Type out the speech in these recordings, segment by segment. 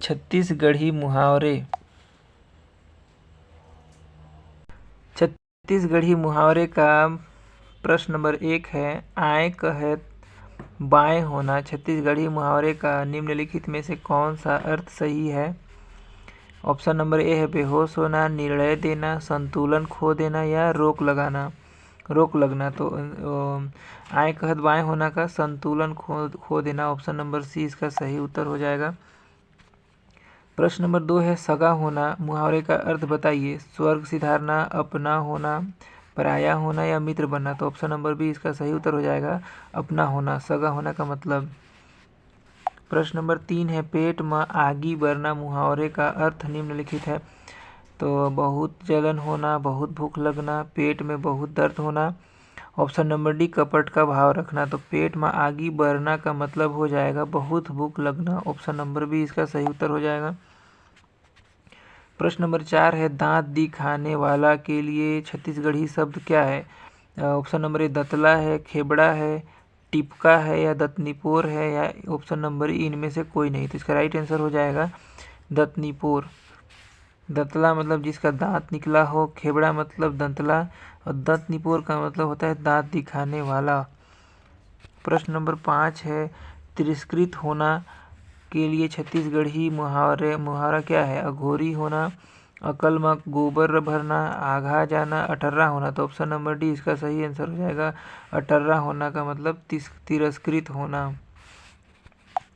छत्तीसगढ़ी मुहावरे। छत्तीसगढ़ी मुहावरे का प्रश्न नंबर 1 है, आए कहत बाएं होना। छत्तीसगढ़ी मुहावरे का निम्नलिखित में से कौन सा अर्थ सही है? ऑप्शन नंबर ए है बेहोश होना, निर्णय देना, संतुलन खो देना या रोक लगना। तो आए कहत बाएं होना का संतुलन खो देना, ऑप्शन नंबर सी इसका सही उत्तर हो जाएगा। प्रश्न नंबर 2 है, सगा होना मुहावरे का अर्थ बताइए। स्वर्ग सिधारना, अपना होना, पराया होना या मित्र बनना। तो ऑप्शन नंबर बी इसका सही उत्तर हो जाएगा, अपना होना, सगा होना का मतलब। प्रश्न नंबर 3 है, पेट में आगी बरना मुहावरे का अर्थ निम्नलिखित है। तो बहुत जलन होना, बहुत भूख लगना, पेट में बहुत दर्द होना। ऑप्शन नंबर डी कपट का भाव रखना। तो पेट में आगी बरना का मतलब हो जाएगा बहुत भूख लगना, ऑप्शन नंबर बी इसका सही उत्तर हो जाएगा। प्रश्न नंबर 4 है, दांत दिखाने वाला के लिए छत्तीसगढ़ी शब्द क्या है? ऑप्शन नंबर ए दतला है, खेबड़ा है, टिपका है या दतनीपोर है या ऑप्शन नंबर ई इनमें से कोई नहीं। तो इसका राइट आंसर हो जाएगा दतनीपोर। दतला मतलब जिसका दांत निकला हो, खेबड़ा मतलब दंतला और दंतनिपोर का मतलब होता है दांत दिखाने वाला। प्रश्न नंबर 5 है, तिरस्कृत होना के लिए छत्तीसगढ़ी मुहावरा क्या है? अघोरी होना, अकल में गोबर भरना, आघा जाना, अटर्रा होना। तो ऑप्शन नंबर डी इसका सही आंसर हो जाएगा, अटर्रा होना का मतलब तिरस्कृत होना।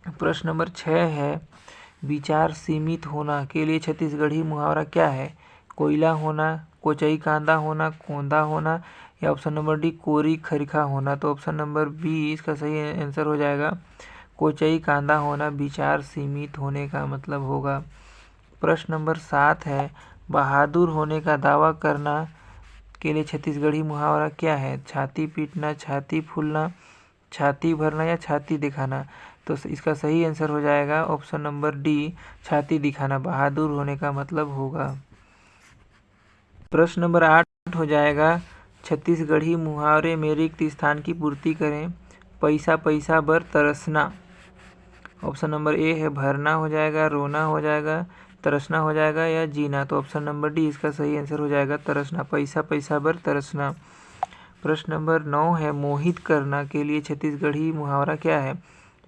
प्रश्न नंबर 6 है, विचार सीमित होना के लिए छत्तीसगढ़ी मुहावरा क्या है? कोयला होना, कोचई कांदा होना, कोंदा होना या ऑप्शन नंबर डी कोरी खरिखा होना। तो ऑप्शन नंबर बी इसका सही आंसर हो जाएगा, कोचई कांदा होना विचार सीमित होने का मतलब होगा। प्रश्न नंबर 7 है, बहादुर होने का दावा करना के लिए छत्तीसगढ़ी मुहावरा क्या है? छाती पीटना, छाती फूलना, छाती भरना या छाती दिखाना। तो इसका सही आंसर हो जाएगा ऑप्शन नंबर डी छाती दिखाना, बहादुर होने का मतलब होगा। प्रश्न नंबर 8 हो जाएगा, छत्तीसगढ़ी मुहावरे में रिक्त स्थान की पूर्ति करें। पैसा पैसा बर तरसना, ऑप्शन नंबर ए है भरना हो जाएगा, रोना हो जाएगा, तरसना हो जाएगा या जीना। तो ऑप्शन नंबर डी इसका सही आंसर हो जाएगा तरसना, पैसा पैसा बर तरसना। प्रश्न नंबर 9 है, मोहित करना के लिए छत्तीसगढ़ी मुहावरा क्या है?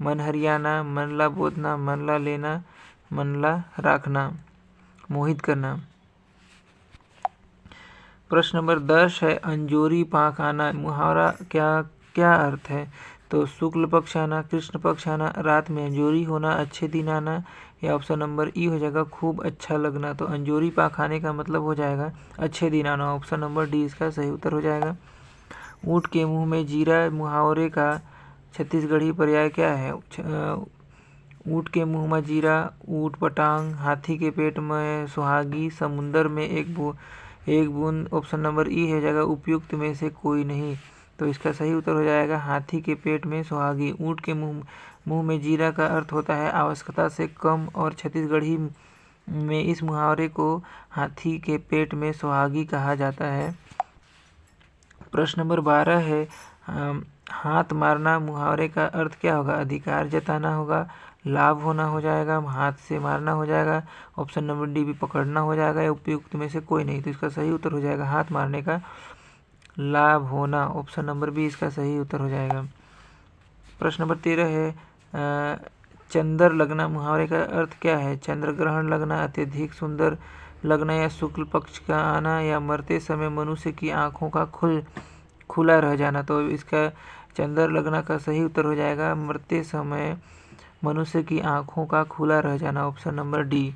मन हरियाना, मन ला बोतना, मन ला लेना, मन ला राखना। मोहित करना। प्रश्न नंबर 10 है, अंजोरी पाँख आना मुहावरा क्या अर्थ है? तो शुक्ल पक्ष आना, कृष्ण पक्ष आना, रात में अंजोरी होना, अच्छे दिन आना या ऑप्शन नंबर ई हो जाएगा खूब अच्छा लगना। तो अंजोरी पाँख आने का मतलब हो जाएगा अच्छे दिन आना, ऑप्शन नंबर डी इसका सही उत्तर हो जाएगा। ऊँट के मुंह में जीरा मुहावरे का छत्तीसगढ़ी पर्याय क्या है? ऊँट के मुंह में जीरा, ऊँट पटांग, हाथी के पेट में सुहागी, समुंदर में एक बूंद, ऑप्शन नंबर ई हो जाएगा उपयुक्त में से कोई नहीं। तो इसका सही उत्तर हो जाएगा हाथी के पेट में सुहागी। ऊँट के मुंह में जीरा का अर्थ होता है आवश्यकता से कम और छत्तीसगढ़ी में इस मुहावरे को हाथी के पेट में सुहागी कहा जाता है। प्रश्न नंबर 12 है, हाथ मारना मुहावरे का अर्थ क्या होगा? अधिकार जताना होगा, लाभ होना हो जाएगा, हाथ से मारना हो जाएगा, ऑप्शन नंबर डी भी पकड़ना हो जाएगा या उपयुक्त में से कोई नहीं। तो इसका सही उत्तर हो जाएगा हाथ मारने का लाभ होना, ऑप्शन नंबर बी इसका सही उत्तर हो जाएगा। प्रश्न नंबर 13 है, चंद्र लगना मुहावरे का अर्थ क्या है? चंद्र ग्रहण लगना, अत्यधिक सुंदर लगना या शुक्ल पक्ष का आना या मरते समय मनुष्य की आँखों का खुला रह जाना। तो इसका चंद्र लगना का सही उत्तर हो जाएगा मरते समय मनुष्य की आँखों का खुला रह जाना, ऑप्शन नंबर डी।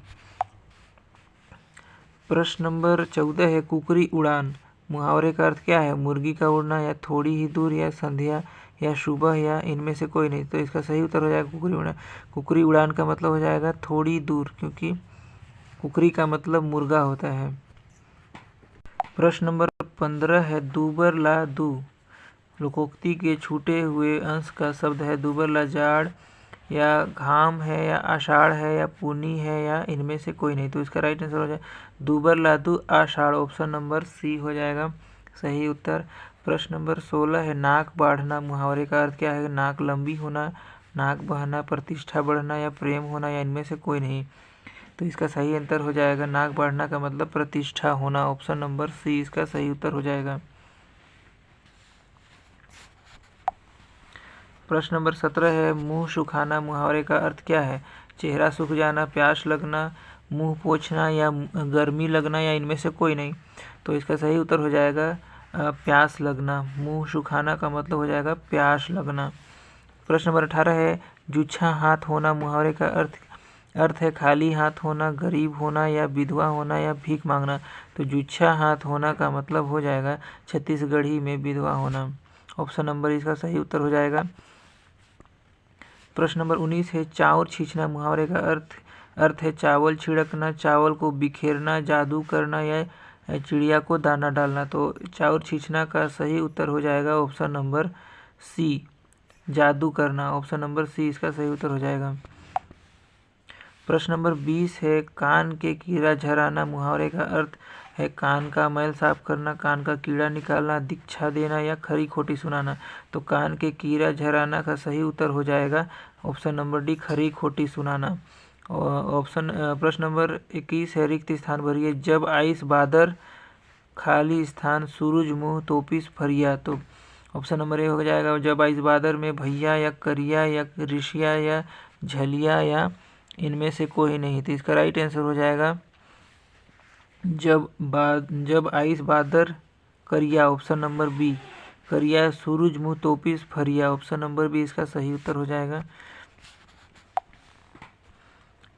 प्रश्न नंबर 14 है, कुकरी उड़ान मुहावरे का अर्थ क्या है? मुर्गी का उड़ना या थोड़ी ही दूर या संध्या या सुबह या इनमें से कोई नहीं। तो इसका सही उत्तर हो जाएगा कुकरी उड़ान। कुकरी उड़ान का मतलब हो जाएगा थोड़ी दूर, क्योंकि कुकरी का मतलब मुर्गा होता है। प्रश्न नंबर 15 है, दूबर ला दू लोकोक्ति के छूटे हुए अंश का शब्द है। दूबर ला जाड़ या घाम है या आषाढ़ है या पुनी है या इनमें से कोई नहीं। तो इसका राइट आंसर हो जाए दूबर लादू आषाढ़, ऑप्शन नंबर सी हो जाएगा सही उत्तर। प्रश्न नंबर 16 है, नाक बाढ़ना मुहावरे का अर्थ क्या है? नाक लंबी होना, नाक बहना, प्रतिष्ठा बढ़ना या प्रेम होना या इनमें से कोई नहीं। तो इसका सही आंसर हो जाएगा नाक बढ़ना का मतलब प्रतिष्ठा होना। ऑप्शन नंबर सी इसका सही उत्तर हो जाएगा। प्रश्न नंबर 17 है मुंह सुखाना मुहावरे का अर्थ क्या है? चेहरा सूख जाना, प्यास लगना, मुंह पोंछना या गर्मी लगना या इनमें से कोई नहीं। तो इसका सही उत्तर हो जाएगा प्यास लगना। मुंह सुखाना का मतलब हो जाएगा प्यास लगना। प्रश्न नंबर 18 है जूझा हाथ होना मुहावरे का अर्थ है खाली हाथ होना, गरीब होना या विधवा होना या भीख मांगना। तो जूझा हाथ होना का मतलब हो जाएगा छत्तीसगढ़ी में विधवा होना। ऑप्शन नंबर इसका सही उत्तर हो जाएगा। प्रश्न नंबर 19 है चाउर छींचना मुहावरे का अर्थ है चावल छिड़कना, चावल को बिखेरना, जादू करना या चिड़िया को दाना डालना। तो चाउर छींचना का सही उत्तर हो जाएगा ऑप्शन नंबर सी जादू करना। ऑप्शन नंबर सी इसका सही उत्तर हो जाएगा। प्रश्न नंबर 20 है कान के कीड़ा झराना मुहावरे का अर्थ है कान का मैल साफ करना, कान का कीड़ा निकालना, दीक्षा देना या खरी खोटी सुनाना। तो कान के कीड़ा झराना का सही उत्तर हो जाएगा ऑप्शन नंबर डी खरी खोटी सुनाना। प्रश्न नंबर 21 है रिक्त स्थान भरिए। जब आइस बादर खाली स्थान सूरज मुँह तोपिस फरिया। तो ऑप्शन नंबर ए हो जाएगा जब आइस बादर में भैया या करिया या ऋषिया या झलिया या इनमें से कोई नहीं। तो इसका राइट आंसर हो जाएगा जब आइस बादर करिया। ऑप्शन नंबर बी करिया सूरज मुँह तोपिस फरिया। ऑप्शन नंबर बी इसका सही उत्तर हो जाएगा।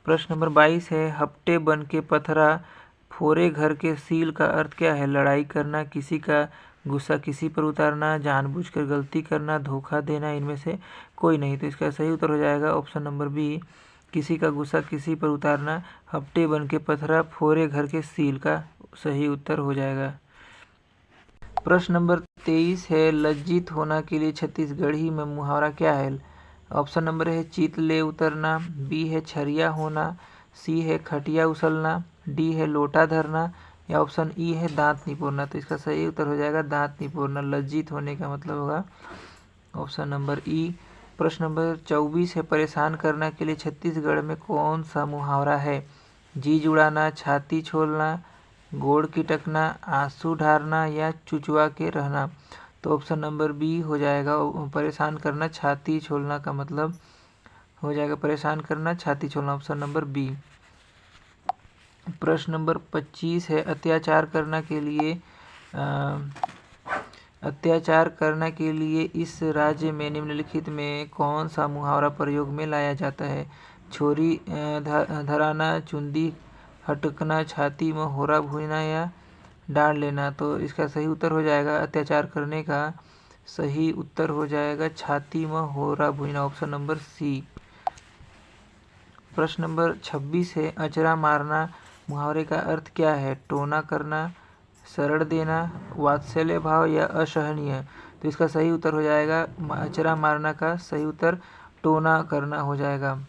प्रश्न नंबर 22 है हफ्ते बन के पथरा फोरे घर के सील का अर्थ क्या है? लड़ाई करना, किसी का गुस्सा किसी पर उतारना, जानबूझकर गलती करना, धोखा देना, इनमें से कोई नहीं। तो इसका सही उत्तर हो जाएगा ऑप्शन नंबर बी किसी का गुस्सा किसी पर उतारना। हफ्ते बन के पथरा फोरे घर के सील का सही उत्तर हो जाएगा। प्रश्न नंबर 23 है लज्जित होना के लिए छत्तीसगढ़ी में मुहावरा क्या है? ऑप्शन नंबर है चित ले उतरना, बी है छरिया होना, सी है खटिया उछलना, डी है लोटा धरना या ऑप्शन ई है दांत निपोरना। तो इसका सही उत्तर हो जाएगा दांत निपोरना। लज्जित होने का मतलब होगा ऑप्शन नंबर ई। प्रश्न नंबर 24 है परेशान करना के लिए छत्तीसगढ़ में कौन सा मुहावरा है? जी जुड़ाना, छाती छोलना, गोड़ किटकना, आंसू ढारना या चुचवा के रहना। तो ऑप्शन नंबर बी हो जाएगा परेशान करना छाती छोलना का मतलब हो जाएगा परेशान करना छाती छोलना। Option number B. प्रश्न नंबर 25 है अत्याचार करना के लिए इस राज्य में निम्नलिखित में कौन सा मुहावरा प्रयोग में लाया जाता है? छोरी धराना, चुंदी हटकना, छाती में होरा भूना या डांट लेना। तो इसका सही उत्तर हो जाएगा अत्याचार करने का सही उत्तर हो जाएगा छाती में होरा भूना। ऑप्शन नंबर सी। प्रश्न नंबर 26 है अचरा मारना मुहावरे का अर्थ क्या है? टोना करना, शरण देना, वात्सल्य भाव या असहनीय। तो इसका सही उत्तर हो जाएगा अचरा मारना का सही उत्तर टोना करना हो जाएगा।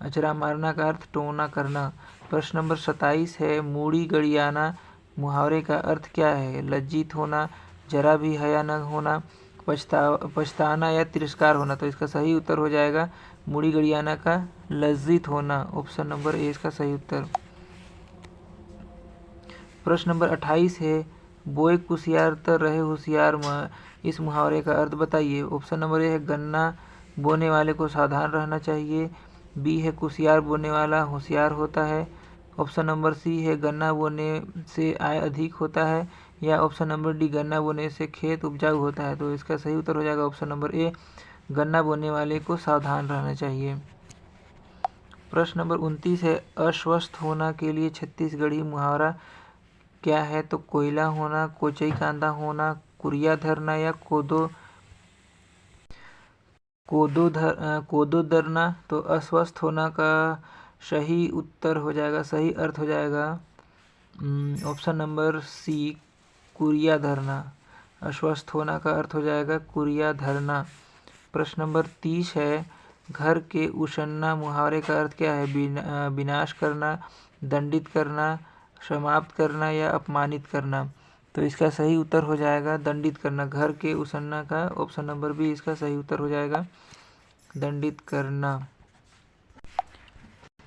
अचरा मारना का अर्थ टोना करना। प्रश्न नंबर 27 है मूड़ी गड़ियाना मुहावरे का अर्थ क्या है? लज्जित होना, जरा भी हया न होना, पछताना या तिरस्कार होना। तो इसका सही उत्तर हो जाएगा मूड़ी गड़ियाना का लज्जित होना। ऑप्शन नंबर ए इसका सही उत्तर। प्रश्न नंबर 28 है बोए कुसियार त रहे होशियार में इस मुहावरे का अर्थ बताइए। ऑप्शन नंबर ए है गन्ना बोने वाले को सावधान रहना चाहिए, बी है कुसियार बोने वाला होशियार होता है, ऑप्शन नंबर सी है गन्ना बोने से आय अधिक होता है या ऑप्शन नंबर डी गन्ना बोने से खेत उपजाऊ होता है। तो इसका सही उत्तर हो जाएगा ऑप्शन नंबर ए गन्ना बोने वाले को सावधान रहना चाहिए। प्रश्न नंबर 29 है अस्वस्थ होना के लिए छत्तीसगढ़ी मुहावरा क्या है? तो कोयला होना, कोचई कांदा होना, कुरिया धरना या कोदो दरना। तो अस्वस्थ होना का सही उत्तर हो जाएगा सही अर्थ हो जाएगा ऑप्शन नंबर सी कुरिया धरना। अस्वस्थ होना का अर्थ हो जाएगा कुरिया धरना। प्रश्न नंबर 30 है घर के उषन्ना मुहावरे का अर्थ क्या है? विनाश करना, दंडित करना, समाप्त करना या अपमानित करना। तो इसका सही उत्तर हो जाएगा दंडित करना। घर के उषन्ना का ऑप्शन नंबर बी इसका सही उत्तर हो जाएगा दंडित करना।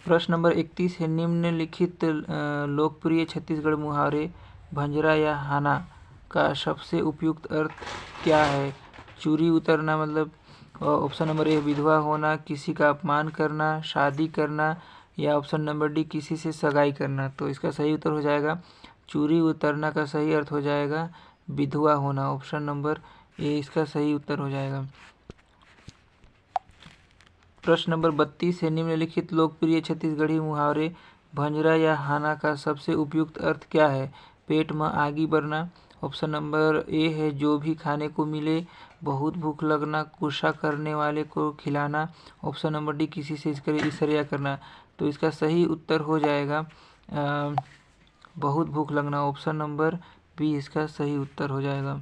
प्रश्न नंबर 31 है निम्नलिखित लोकप्रिय छत्तीसगढ़ मुहावरे भंजरा या हाना का सबसे उपयुक्त अर्थ क्या है। चूरी उतरना मतलब ऑप्शन नंबर ए विधवा होना, किसी का अपमान करना, शादी करना, या ऑप्शन नंबर डी किसी से सगाई करना। तो इसका सही उत्तर हो जाएगा चूरी उतरना का सही अर्थ हो जाएगा विधवा होना। ऑप्शन नंबर ए इसका सही उत्तर हो जाएगा। प्रश्न नंबर 32 है निम्नलिखित लोकप्रिय छत्तीसगढ़ी मुहावरे भंजरा या हाना का सबसे उपयुक्त अर्थ क्या है। पेट में आगी बरना, ऑप्शन नंबर ए है जो भी खाने को मिले, बहुत भूख लगना, गुस्सा करने वाले को खिलाना, ऑप्शन नंबर डी किसी से ईर्ष्या करना। तो इसका सही उत्तर हो जाएगा बहुत भूख लगना। ऑप्शन नंबर बी इसका सही उत्तर हो जाएगा।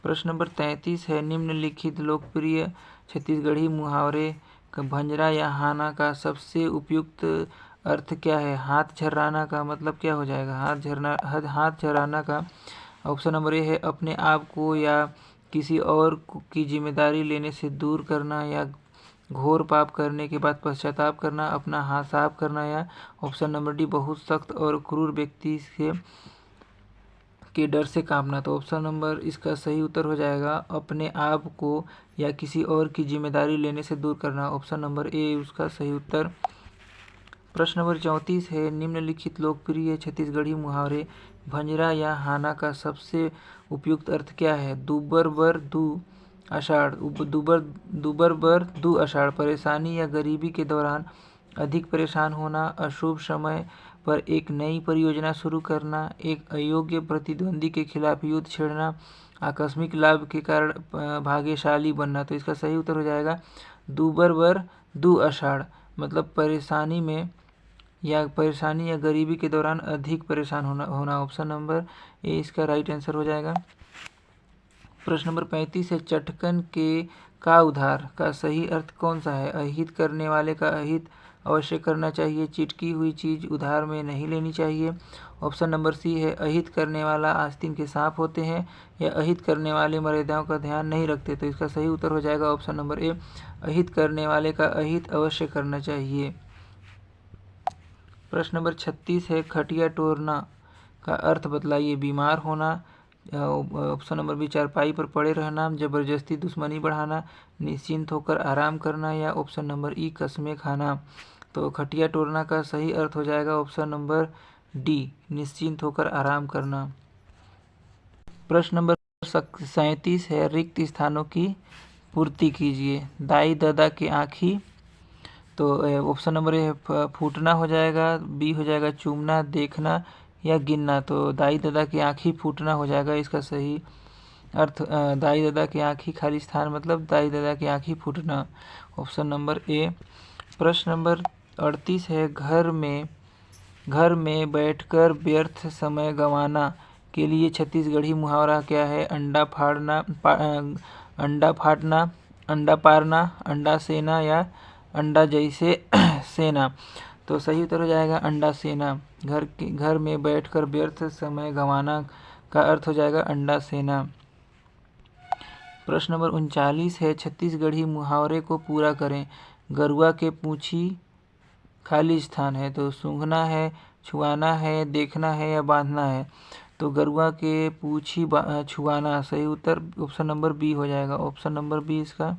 प्रश्न नंबर 33 है निम्नलिखित लोकप्रिय छत्तीसगढ़ी मुहावरे भंजरा या हाना का सबसे उपयुक्त अर्थ क्या है। हाथ झर्राना का मतलब क्या हो जाएगा। हाथ झर्राना का ऑप्शन नंबर ए है अपने आप को या किसी और की जिम्मेदारी लेने से दूर करना, या घोर पाप करने के बाद पश्चाताप करना, अपना हाथ साफ करना, या ऑप्शन नंबर डी बहुत सख्त और क्रूर व्यक्ति से के डर से कांपना। तो ऑप्शन नंबर इसका सही उत्तर हो जाएगा अपने आप को या किसी और की जिम्मेदारी लेने से दूर करना। ऑप्शन नंबर ए उसका सही उत्तर। प्रश्न नंबर 34 है निम्नलिखित लोकप्रिय छत्तीसगढ़ी मुहावरे भंजरा या हाना का सबसे उपयुक्त अर्थ क्या है। दुबर बर दू आषाढ़, दुबर बर दू आषाढ़, परेशानी या गरीबी के दौरान अधिक परेशान होना, अशुभ समय पर एक नई परियोजना शुरू करना, एक अयोग्य प्रतिद्वंदी के खिलाफ युद्ध छेड़ना, आकस्मिक लाभ के कारण भाग्यशाली बनना। तो इसका सही उत्तर हो जाएगा दुबर बर दू आषाढ़, मतलब परेशानी या गरीबी के दौरान अधिक परेशान होना। ऑप्शन नंबर ए इसका राइट आंसर हो जाएगा। प्रश्न नंबर 35 है चटकन के का उधार का सही अर्थ कौन सा है। अहित करने वाले का अहित अवश्य करना चाहिए, चिटकी हुई चीज उधार में नहीं लेनी चाहिए। ऑप्शन नंबर सी है अहित करने वाला आस्तीन के सांप होते हैं, या अहित करने वाले मर्यादाओं का ध्यान नहीं रखते। तो इसका सही उत्तर हो जाएगा ऑप्शन नंबर ए अहित करने वाले का अहित अवश्य करना चाहिए। प्रश्न नंबर 36 है खटिया टोरना का अर्थ बतलाइए। बीमार होना, ऑप्शन नंबर बी चारपाई पर पड़े रहना, जबरदस्ती दुश्मनी बढ़ाना, निश्चिंत होकर आराम करना, या ऑप्शन नंबर ई कसमें खाना। तो खटिया टोरना का सही अर्थ हो जाएगा ऑप्शन नंबर डी निश्चिंत होकर आराम करना। प्रश्न नंबर 37 है रिक्त स्थानों की पूर्ति कीजिए। दाई दादा की आँखी, तो ऑप्शन नंबर ए फूटना हो जाएगा, बी हो जाएगा चूमना, देखना, या गिनना। तो दाई दादा की आँखी फूटना हो जाएगा इसका सही अर्थ। दाई दादा की आँखी खाली स्थान मतलब दाई दादा की आँखी फूटना। Option number A. प्रश्न नंबर 38 है घर में बैठकर व्यर्थ समय गंवाना के लिए छत्तीसगढ़ी मुहावरा क्या है। अंडा फाटना, अंडा पारना, अंडा सेना, या अंडा जैसे सेना। तो सही उत्तर हो जाएगा अंडा सेना। घर में बैठकर व्यर्थ समय गंवाना का अर्थ हो जाएगा अंडा सेना। प्रश्न नंबर 39 है छत्तीसगढ़ी मुहावरे को पूरा करें। गरुआ के पूंछी खाली स्थान है, तो सूंघना है, छुआना है, देखना है, या बांधना है। तो गरुआ के पूंछी छुआना सही उत्तर ऑप्शन नंबर बी हो जाएगा। ऑप्शन नंबर बी इसका।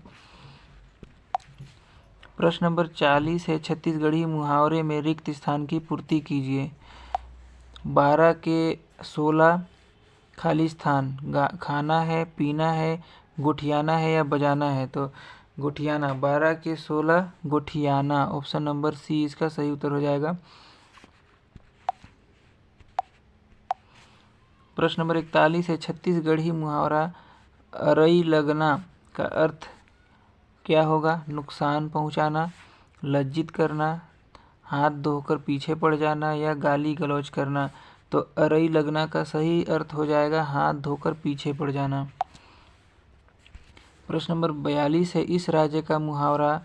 प्रश्न नंबर 40 है छत्तीसगढ़ी मुहावरे में रिक्त स्थान की पूर्ति कीजिए। 12 के 16 खाली स्थान, खाना है, पीना है, गुठियाना है, या बजाना है। तो गुठियाना, 12 के 16 गुठियाना। ऑप्शन नंबर सी इसका सही उत्तर हो जाएगा। प्रश्न नंबर 41 है छत्तीसगढ़ी मुहावरा अरई लगना का अर्थ क्या होगा। नुकसान पहुंचाना, लज्जित करना, हाथ धोकर पीछे पड़ जाना, या गाली गलौज करना। तो अरई लगना का सही अर्थ हो जाएगा हाथ धोकर पीछे पड़ जाना। प्रश्न नंबर 42 है इस राज्य का मुहावरा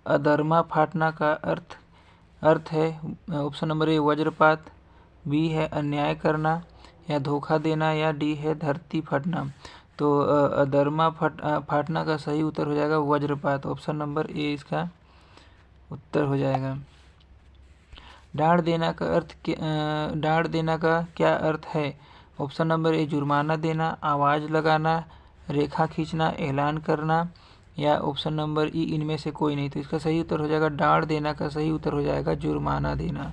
अधर्मा फाटना का अर्थ है। ऑप्शन नंबर ए वज्रपात, बी है अन्याय करना, या धोखा देना, या डी है धरती फटना। तो अधर्मा फाटना का सही उत्तर हो जाएगा वज्रपात। ऑप्शन नंबर ए इसका उत्तर हो जाएगा। डांट देना का क्या अर्थ है? ऑप्शन नंबर ए जुर्माना देना, आवाज़ लगाना, रेखा खींचना, ऐलान करना, या ऑप्शन नंबर ई इनमें से कोई नहीं। तो इसका सही उत्तर हो जाएगा डांट देना का सही उत्तर हो जाएगा जुर्माना देना।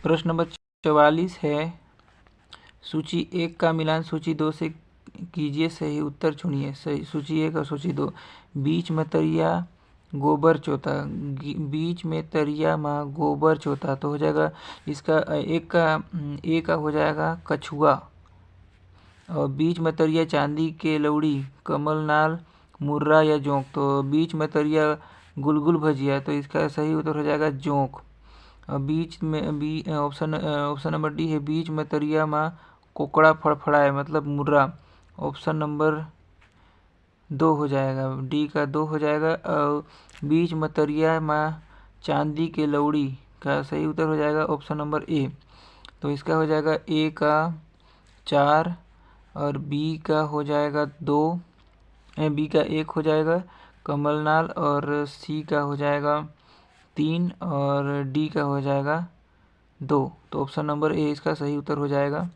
प्रश्न नंबर 44 है, सूची 1 का मिलान सूची 2 से कीजिए, सही उत्तर चुनिए। सही सूची 1 और सूची 2। बीच में तरिया गोबर चोता, बीच में तरिया माँ गोबर चोता, तो हो जाएगा इसका एक का हो जाएगा कछुआ। और बीच में तरिया चांदी के लौड़ी, कमलनाल, मुर्रा या जोंक, तो बीच में तरिया गुलगुल भजिया, तो इसका सही उत्तर हो जाएगा जोंक। बीच में ऑप्शन नंबर डी है, बीच में तरिया माँ कोकड़ा फड़फड़ाए, मतलब मुर्रा। ऑप्शन नंबर 2 हो जाएगा, डी का 2 हो जाएगा। और बीच में तरिया माँ चांदी के लौड़ी का सही उत्तर हो जाएगा ऑप्शन नंबर ए। तो इसका हो जाएगा ए का 4 और बी का हो जाएगा 2, बी का 1 हो जाएगा कमलनाल, और सी का हो जाएगा 3 और डी का हो जाएगा 2। तो ऑप्शन नंबर ए इसका सही उत्तर हो जाएगा।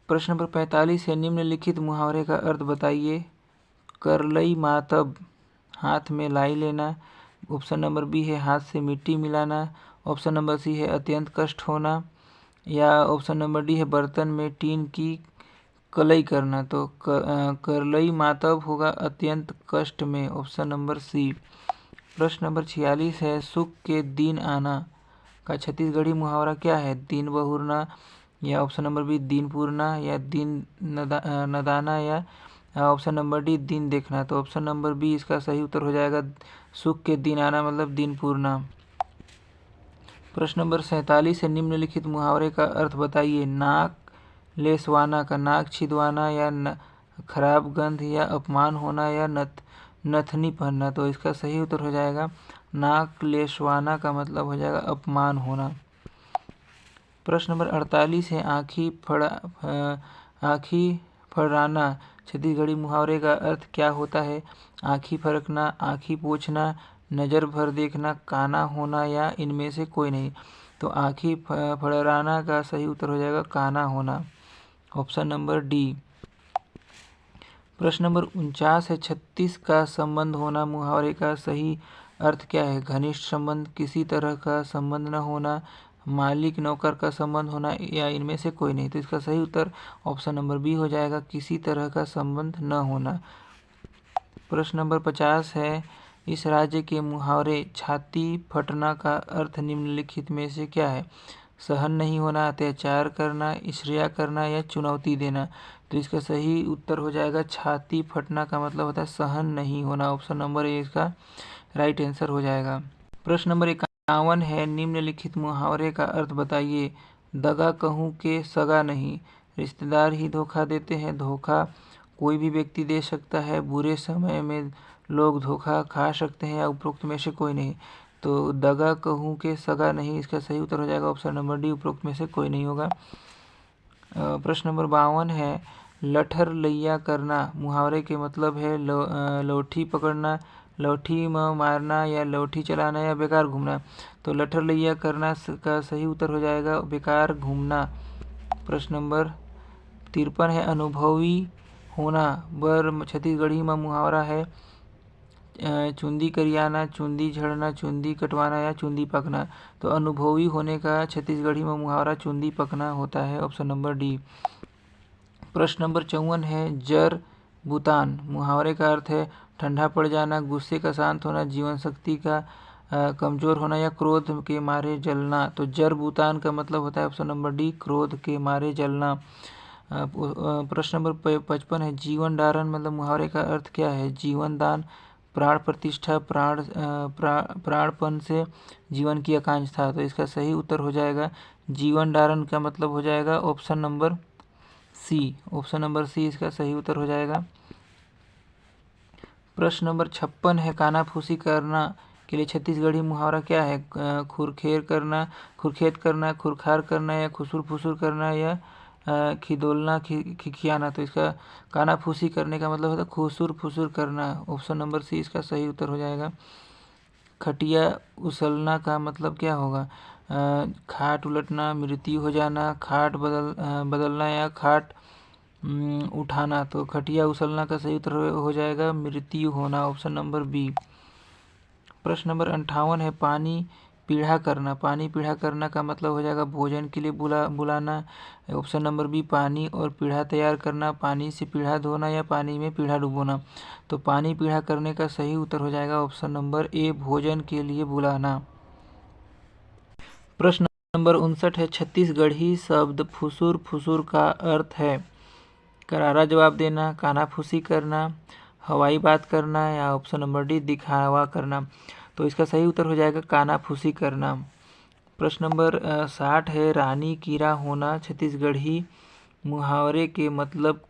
प्रश्न नंबर 45 है, निम्नलिखित मुहावरे का अर्थ बताइए। करलई मातब, हाथ में लाई लेना। ऑप्शन नंबर बी है हाथ से मिट्टी मिलाना। ऑप्शन नंबर सी है अत्यंत कष्ट होना, या ऑप्शन नंबर डी है बर्तन में टीन की कलई करना। तो करलई मातब होगा अत्यंत कष्ट में, ऑप्शन नंबर सी। प्रश्न नंबर 46 है, सुख के दिन आना का छत्तीसगढ़ी मुहावरा क्या है? दिन बहुरना, या ऑप्शन नंबर बी दिन पूरना, या दिन नदाना, या ऑप्शन नंबर डी दिन देखना। तो ऑप्शन नंबर बी इसका सही उत्तर हो जाएगा सुख के दिन आना, मतलब दिन पूरना। प्रश्न नंबर 47 है, निम्नलिखित मुहावरे का अर्थ बताइए। नाक लेसवाना का नाक छिदवाना, या खराब गंध या अपमान होना, या नथनी पहनना। तो इसका सही उत्तर हो जाएगा नाक लेसवाना का मतलब हो जाएगा अपमान होना। प्रश्न नंबर 48 है, आँखी फड़राना छत्तीसगढ़ी मुहावरे का अर्थ क्या होता है? आँखी फरकना, आँखी पोंछना, नज़र भर देखना, काना होना, या इनमें से कोई नहीं। तो आँखी फड़राना का सही उत्तर हो जाएगा काना होना, ऑप्शन नंबर डी। प्रश्न नंबर 49 है, 36 का संबंध होना मुहावरे का सही अर्थ क्या है? घनिष्ठ संबंध, किसी तरह का संबंध न होना, मालिक नौकर का संबंध होना, या इनमें से कोई नहीं। तो इसका सही उत्तर ऑप्शन नंबर बी हो जाएगा किसी तरह का संबंध न होना। प्रश्न नंबर 50 है, इस राज्य के मुहावरे छाती फटना का अर्थ निम्नलिखित में से क्या है? सहन नहीं होना, अत्याचार करना, ईर्ष्या करना, या चुनौती देना। तो इसका सही उत्तर हो जाएगा छाती फटना का मतलब होता है सहन नहीं होना, ऑप्शन नंबर ए इसका राइट आंसर हो जाएगा। प्रश्न नंबर 51 है, निम्नलिखित मुहावरे का अर्थ बताइए। दगा कहूँ के सगा नहीं, रिश्तेदार ही धोखा देते हैं। धोखा कोई भी व्यक्ति दे सकता है, बुरे समय में लोग धोखा खा सकते हैं, या उपरोक्त में से कोई नहीं। तो दगा कहूँ के सगा नहीं, इसका सही उत्तर हो जाएगा ऑप्शन नंबर डी, उपरोक्त में से कोई नहीं होगा। प्रश्न नंबर 52 है, लठर लैया करना मुहावरे के मतलब है लौठी पकड़ना, लौठी में मारना, या लौठी चलाना, या बेकार घूमना। तो लठर लैया करना का सही उत्तर हो जाएगा बेकार घूमना। प्रश्न नंबर 53 है, अनुभवी होना बर छत्तीसगढ़ी में मुहावरा है। चुंदी करियाना, चुंदी झड़ना, चुंदी कटवाना, या चुंदी पकना। तो अनुभवी होने का छत्तीसगढ़ी में मुहावरा चुंदी पकना होता है, ऑप्शन नंबर डी। प्रश्न नंबर 54 है, जर बुतान मुहावरे का अर्थ है ठंडा पड़ जाना, गुस्से का शांत होना, जीवन शक्ति का कमज़ोर होना, या क्रोध के मारे जलना। तो जर बुतान का मतलब होता है ऑप्शन नंबर डी, क्रोध के मारे जलना। प्रश्न नंबर 55 है, जीवन दान मतलब मुहावरे का अर्थ क्या है? जीवन दान, प्राण प्रतिष्ठा, प्राणपण से जीवन की आकांक्षा। तो इसका सही उत्तर हो जाएगा जीवन दान का मतलब हो जाएगा option number C, option number C इसका सही उत्तर हो जाएगा। प्रश्न नंबर 56 है, कानाफूसी करना के लिए छत्तीसगढ़ी मुहावरा क्या है? खुरखेत करना, खुरखार करना, या खुसुर फुसुर करना, या खिदोलना खिखियाना, तो इसका कानाफूसी करने का मतलब होता है खुसुर फुसुर करना। ऑप्शन नंबर सी इसका सही उत्तर हो जाएगा। खटिया उछलना का मतलब क्या होगा? खाट उलटना, मृत्यु हो जाना, खाट बदलना या खाट उठाना। तो खटिया उछलना का सही उत्तर हो जाएगा मृत्यु होना, ऑप्शन नंबर बी। प्रश्न नंबर 58 है पानी पीढ़ा करना। पानी पीढ़ा करना का मतलब हो जाएगा भोजन के लिए बुलाना, ऑप्शन नंबर बी। पानी और पीढ़ा तैयार करना, पानी से पीढ़ा धोना या पानी में पीढ़ा डुबोना। तो पानी पीढ़ा करने का सही उत्तर हो जाएगा ऑप्शन नंबर ए, भोजन के लिए बुलाना। प्रश्न नंबर 59 है छत्तीसगढ़ी शब्द फुसुर फुसुर का अर्थ है करारा जवाब देना, कानाफूसी करना, हवाई बात करना या ऑप्शन नंबर डी दिखावा करना। तो इसका सही उत्तर हो जाएगा कानाफूसी करना। प्रश्न नंबर 60 है रानी कीरा होना छत्तीसगढ़ी मुहावरे के मतलब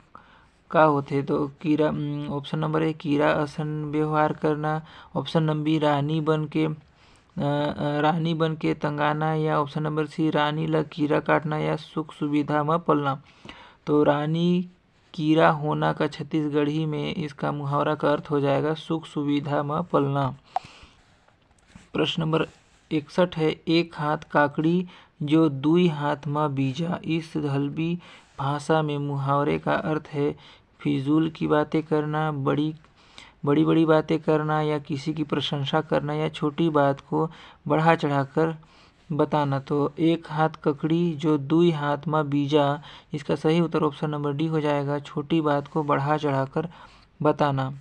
का होथे? तो कीरा ऑप्शन नंबर ए कीरा असन व्यवहार करना, ऑप्शन नंबर बी रानी बन के तंगाना या ऑप्शन नंबर सी रानी ला कीरा काटना या सुख सुविधा में पलना। तो रानी कीरा होना का छत्तीसगढ़ी में इसका मुहावरा का अर्थ हो जाएगा सुख सुविधा में पलना। प्रश्न नंबर 61 है एक हाथ काकड़ी जो दुई हाथ में बीजा। इस हल्बी भाषा में मुहावरे का अर्थ है फिजूल की बातें करना, बड़ी बड़ी बातें करना या किसी की प्रशंसा करना या छोटी बात को बढ़ा चढ़ाकर बताना। तो एक हाथ ककड़ी जो दुई हाथ में बीजा, इसका सही उत्तर ऑप्शन नंबर डी हो जाएगा छोटी बात को बढ़ा चढ़ाकर बताना।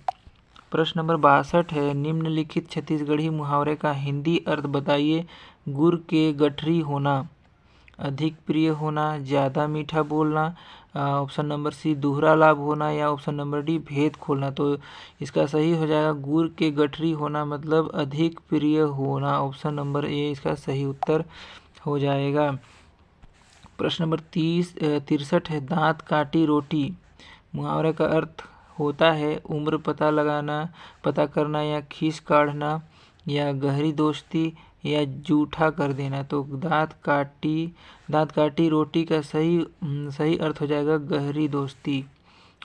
प्रश्न नंबर 62 है निम्नलिखित छत्तीसगढ़ी मुहावरे का हिंदी अर्थ बताइए। गुड़ के गठरी होना, अधिक प्रिय होना, ज़्यादा मीठा बोलना, ऑप्शन नंबर सी दोहरा लाभ होना या ऑप्शन नंबर डी भेद खोलना। तो इसका सही हो जाएगा गुड़ के गठरी होना मतलब अधिक प्रिय होना, ऑप्शन नंबर ए इसका सही उत्तर हो जाएगा। प्रश्न नंबर 63 है दांत काटी रोटी। मुहावरे का अर्थ होता है उम्र पता करना या खीस काढ़ना या गहरी दोस्ती या जूठा कर देना। तो दांत काटी रोटी का सही अर्थ हो जाएगा गहरी दोस्ती,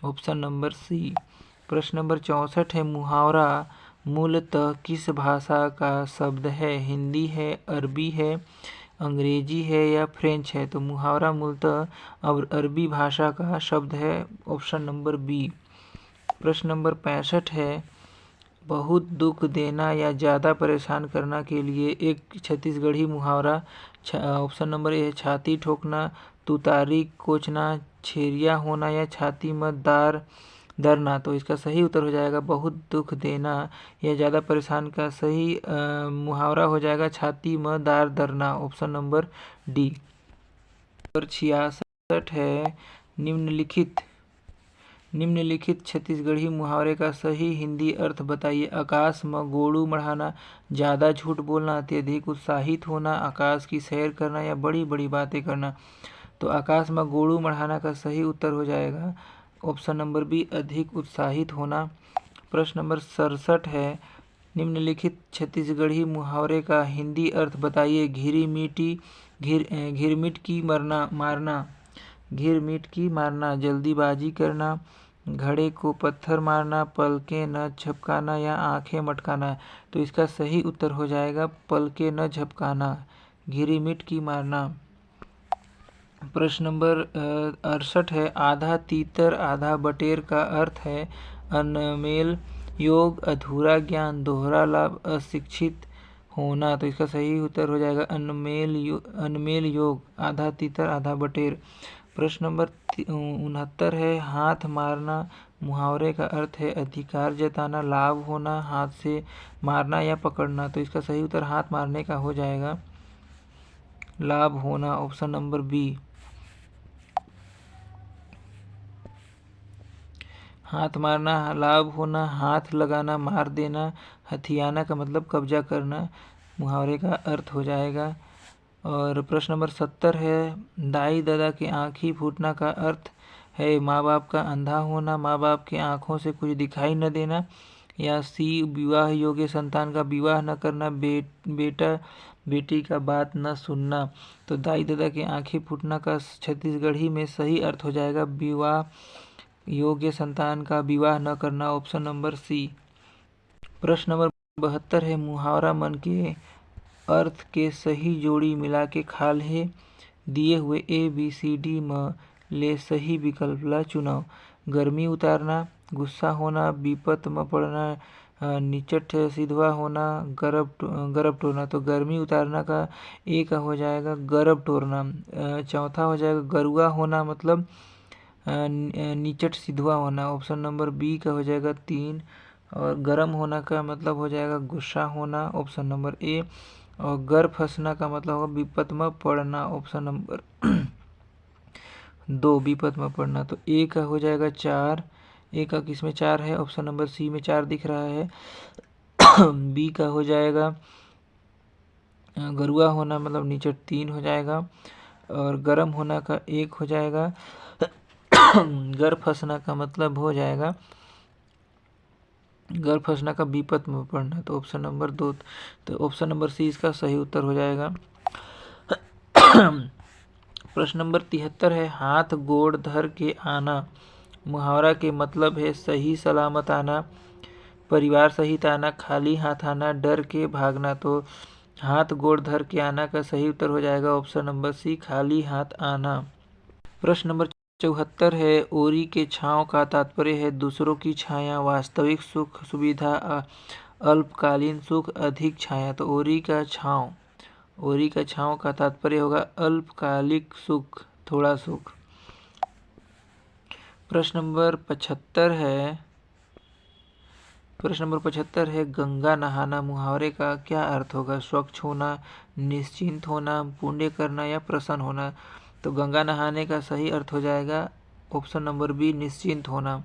ऑप्शन नंबर सी। प्रश्न नंबर 64 है मुहावरा मूलतः किस भाषा का शब्द है? हिंदी है, अरबी है, अंग्रेजी है या फ्रेंच है? तो मुहावरा मूलतः अरबी भाषा का शब्द है, ऑप्शन नंबर बी। प्रश्न नंबर 65 है बहुत दुख देना या ज़्यादा परेशान करना के लिए एक छत्तीसगढ़ी मुहावरा, ऑप्शन नंबर ए छाती ठोकना, तुतारी कोचना, छेरिया होना या छाती में दरना। तो इसका सही उत्तर हो जाएगा बहुत दुख देना या ज़्यादा परेशान का सही मुहावरा हो जाएगा छाती में दरना, ऑप्शन नंबर डी। नंबर 66 है निम्नलिखित छत्तीसगढ़ी मुहावरे का सही हिंदी अर्थ बताइए। आकाश में गोड़ू बढ़ाना, ज़्यादा झूठ बोलना, अत्यधिक उत्साहित होना, आकाश की सैर करना या बड़ी बड़ी बातें करना। तो आकाश में गोड़ू बढ़ाना का सही उत्तर हो जाएगा ऑप्शन नंबर बी अधिक उत्साहित होना। प्रश्न नंबर 67 है निम्नलिखित छत्तीसगढ़ी मुहावरे का हिंदी अर्थ बताइए। घिरमिट की मारना, जल्दीबाजी करना, घड़े को पत्थर मारना, पलकें न झपकाना या आंखें मटकाना। तो इसका सही उत्तर हो जाएगा पलकें न झपकाना, घिरमिट की मारना। प्रश्न नंबर 68 है आधा तीतर आधा बटेर का अर्थ है अनमेल योग, अधूरा ज्ञान, दोहरा लाभ, अशिक्षित होना। तो इसका सही उत्तर हो जाएगा अनमेल योग, आधा तीतर आधा बटेर। प्रश्न नंबर 69 है हाथ मारना। मुहावरे का अर्थ है अधिकार जताना, लाभ होना, हाथ से मारना या पकड़ना। तो इसका सही उत्तर हाथ मारने का हो जाएगा लाभ होना, ऑप्शन नंबर बी। हाथ मारना, लाभ होना, हाथ लगाना, मार देना, हथियाना का मतलब कब्जा करना मुहावरे का अर्थ हो जाएगा। और प्रश्न नंबर 70 है दाई दादा के आँखी फूटना का अर्थ है माँ बाप का अंधा होना, माँ बाप के आँखों से कुछ दिखाई न देना, या सी विवाह योग्य संतान का विवाह न करना, बेटा बेटी का बात न सुनना। तो दाई दादा के आंखें फूटना का छत्तीसगढ़ी में सही अर्थ हो जाएगा विवाह योग्य संतान का विवाह न करना, ऑप्शन नंबर सी। प्रश्न नंबर 72 है मुहावरा मन के अर्थ के सही जोड़ी मिला के खाल है दिए हुए ABCD म ले सही विकल्प ला चुनाव। गर्मी उतारना, गुस्सा होना, विपत में पड़ना, निचट सिधवा होना, गरब टोरना। तो गर्मी उतारना का एक हो जाएगा गरब टोरना। चौथा हो जाएगा गरुआ होना मतलब निचट सिधवा होना, ऑप्शन नंबर बी का हो जाएगा 3। और गर्म होना का मतलब हो जाएगा गुस्सा होना, ऑप्शन नंबर ए। और गर फंसना का मतलब होगा विपत में पड़ना, ऑप्शन नंबर 2 विपत में पड़ना। तो ए का हो जाएगा 4, ए का किसमें 4 है, ऑप्शन नंबर सी में 4 दिख रहा है। बी का हो जाएगा गरुआ होना मतलब निचट 3 हो जाएगा। और गर्म होना का 1 हो जाएगा। गर फंसना का मतलब हो जाएगा गर फंसना का विपत में पड़ना, तो ऑप्शन नंबर 2। तो ऑप्शन नंबर सी इसका सही उत्तर हो जाएगा। प्रश्न नंबर 73 है हाथ गोड़ धर के आना। मुहावरा के मतलब है सही सलामत आना, परिवार सहित आना, खाली हाथ आना, डर के भागना। तो हाथ गोड़ धर के आना का सही उत्तर हो जाएगा ऑप्शन नंबर सी खाली हाथ आना। प्रश्न नंबर 74 है ओरी के छांव का तात्पर्य है दूसरों की छाया, वास्तविक सुख सुविधा, अल्पकालीन सुख, अधिक छाया। तो ओरी का छांव का तात्पर्य होगा अल्पकालिक सुख, थोड़ा सुख। प्रश्न नंबर 75 है गंगा नहाना। मुहावरे का क्या अर्थ होगा, स्वच्छ होना, निश्चिंत होना, पुण्य करना या प्रसन्न होना। तो गंगा नहाने का सही अर्थ हो जाएगा ऑप्शन नंबर बी निश्चिंत होना।